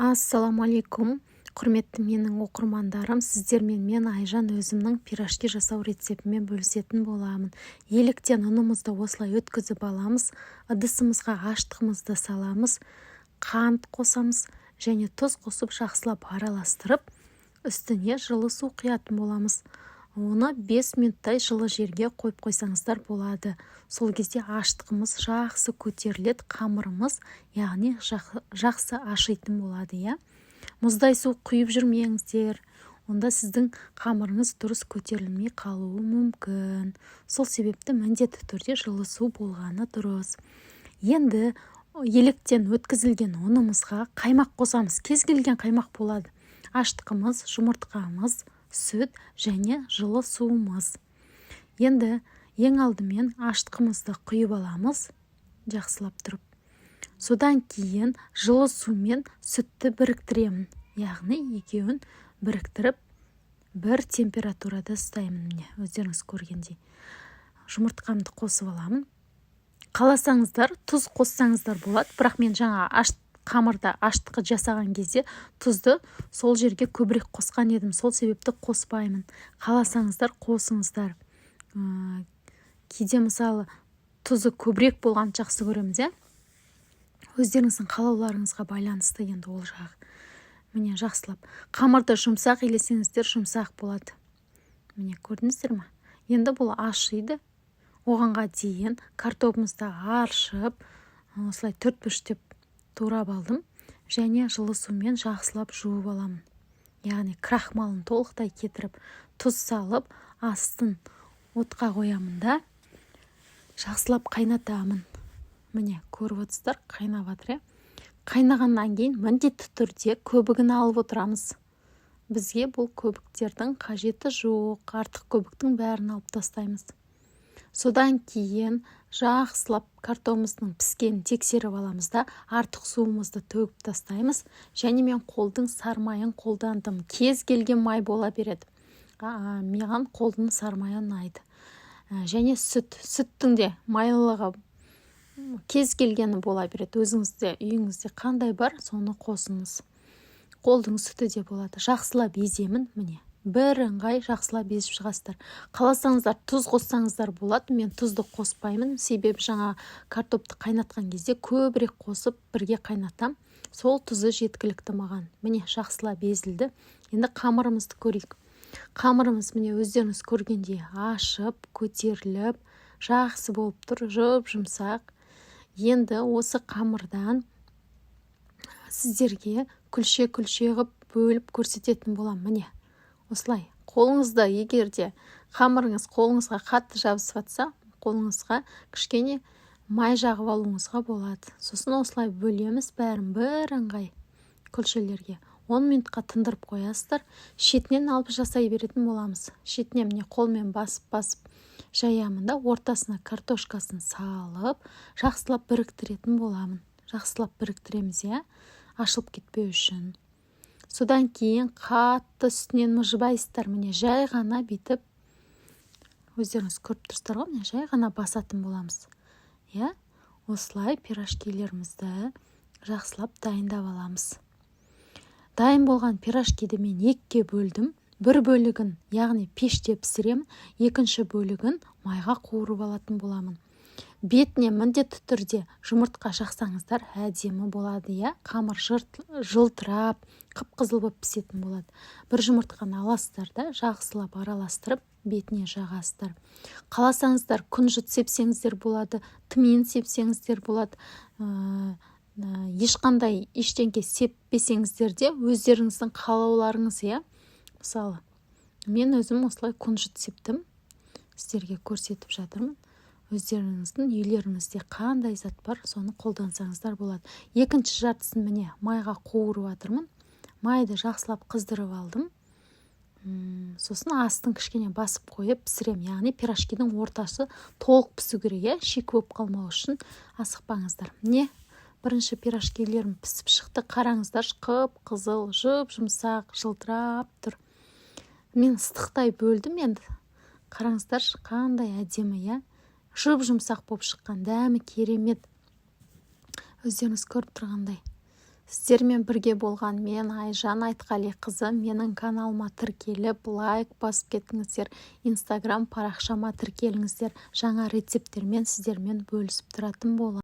Ассаламалейкум, құрметті менің оқырмандарым, сіздермен мен Айжан өзімнің пирожки жасау рецептімен бөлісетін боламын. Еліктен ұнымызды осылай өткізіп аламыз, ыдысымызға аштығымызды саламыз, қант қосамыз және тұз қосып жақсылап араластырып, үстіне жылы су құятын боламыз. Оны 5 минуттай жылы жерге қойып қойсаңыздар болады. Сол кезде аштығымыз жақсы көтеріледі, қамырымыз, яғни жақсы ашитын болады, иә. Мұздай су құйып жүрмеңіздер, онда сіздің қамырыңыз дұрыс көтерілмей қалуы мүмкін. Сол себепті міндетті түрде жылы су болғаны дұрыс. Енді електен өткізілген ұнымызға қаймақ қосамыз. Кез келген қаймақ болады. Аштығымыз, жұмыртқамыз, сүт және жылы суымыз. Енді ең алдымен аштығымызды құйып аламыз, жақсылап тұрып. Содан кейін жылы сумен сүтті біріктіремін. Яғни екеуін біріктіріп, бір температурада ұстаймын. Міне, өздеріңіз көргендей. Жұмыртқамды қосып аламын. Қаласаңыздар, тұз қоссаңыздар болады, бірақ мен жаңа қамырда аштығы жасаған кезде тұзды сол жерге көбірек қосқан едім, сол себепті қоспаймын. Қаласаңыздар қосыңыздар. Кейде мысалы тұзы көбірек болған жақсы көреміз, иә? Өздеріңіздің қалауларыңызға байланысты енді ол жағы. Міне жақсылап. Қамырды жұмсақ елесеңіздер жұмсақ болады. Міне көрдіңіздер ме? Енді бұл ашиды. Оғанға дейін картопымызды аршып, осылай төрт-бүштеп турап алдым және жылы сумен жақсылап жуып аламын. Яғни крахмалын толықтай кетіріп, тұз салып, астын отқа қоямын да, жақсылап қайнатамын. Міне көріп отырсыздар, қайнап жатыр. Қайнағаннан кейін міндетті түрде көбігін алып отырамыз. Бізге бұл көбіктердің қажеті жоқ, артық көбіктің бәрін алып тастаймыз. Содан кейін жақсылап картопымыздың піскенін тексеріп аламыз да, артық суымызды төгіп тастаймыз. Және мен қолдың сармайын қолдандым. Кез келген май бола береді. Маған қолдың сармайы ұнайды. Және сүттің де майлылығы кез келгені бола береді. Өзіңізде, үйіңізде қандай бар, соны қосыңыз. Қолдың сүті де болады. Жақсылап еземін, міне. Бірыңғай жақсылап езіп шығасыздар. Қаласаңыздар тұз қоссаңыздар болады. Мен тұзды қоспаймын, себебі жаңа картопты қайнатқан кезде көбірек қосып бірге қайнатам. Сол тұзы жеткілікті маған. Міне жақсылап езілді. Енді қамырымызды көрейік. Қамырымыз міне өздеріңіз көргендей ашып, көтеріліп, жақсы болып тұр, жұмсақ. Енді осы қамырдан сіздерге күлше ғып бөліп көрсететін болам. Міне осылай, қолыңызда егерде қамырыңыз қолыңызға қатты жабысып жатса, қолыңызға кішкене май жағып алуыңызға болады. Сосын осылай бөлеміз бәрін бірыңғай күлшелерге. 10 минутқа тындырып қоясыздар. Шетінен алып жасай беретін боламыз. Шетіне міне қолмен басып жаямын да, ортасына картошкасын салып, жақсылап біріктіретін боламын. Жақсылап біріктіреміз, иә? Ашылып кетпеу үшін. Содан кейін қатты үстінен мұжбайсыздар. Міне жай ғана битіп, өздеріңіз көріп тұрсыздар ғой, міне жай ғана басатын боламыз. Иә? Осылай пирожкилерімізді жақсылап дайындап аламыз. Дайын болған пирожкиді мен екіге бөлдім. Бір бөлігін, яғни пеште пісіремін, екінші бөлігін майға қуырып алатын боламын. Бетіне міндетті түрде жұмыртқа жақсаңыздар әдемі болады, иә? Қамыр жылтырап, қып-қызыл болып пісетін болады. Бір жұмыртқаны аласыздар да, жақсылап араластырып, бетіне жағасыздар. Қаласаңыздар күнжіт сепсеңіздер болады, тмин сепсеңіздер болады. Ешқандай ештеңке сеппесеңіздер де өздеріңіздің қалауларыңыз, иә? Мысалы, мен өзім осылай күнжіт септім, сіздерге көрсетіп жатырмын. Өздеріңіздің үйлеріңізде қандай зат бар, соны қолдансаңыздар болады. Екінші жартысын міне майға қуырып жатырмын. Майды жақсылап қыздырып алдым. Сосын астын кішкене басып қойып пісірем. Яғни пирожкидің ортасы толық пісу керек, шик болып қалмау үшін асықпаңыздар. Міне бірінші пирожкилерім пісіп шықты. Қараңыздар, қып-қызыл, жұмсақ, жылтырап тұр. Мен ыстықтай бөлдім енді. Қараңыздар, қандай әдемі, иә? Жұмсақ болып шыққан, дәмі керемет. Өздеріңіз көріп тұрғандай. Сіздермен бірге болған мен Айжан Айтқалиқызы. Менің каналыма тіркеліп, лайк басып кетіңіздер. Инстаграм парақшама тіркеліңіздер. Жаңа рецепттермен сіздермен бөлісіп тұратын боламын.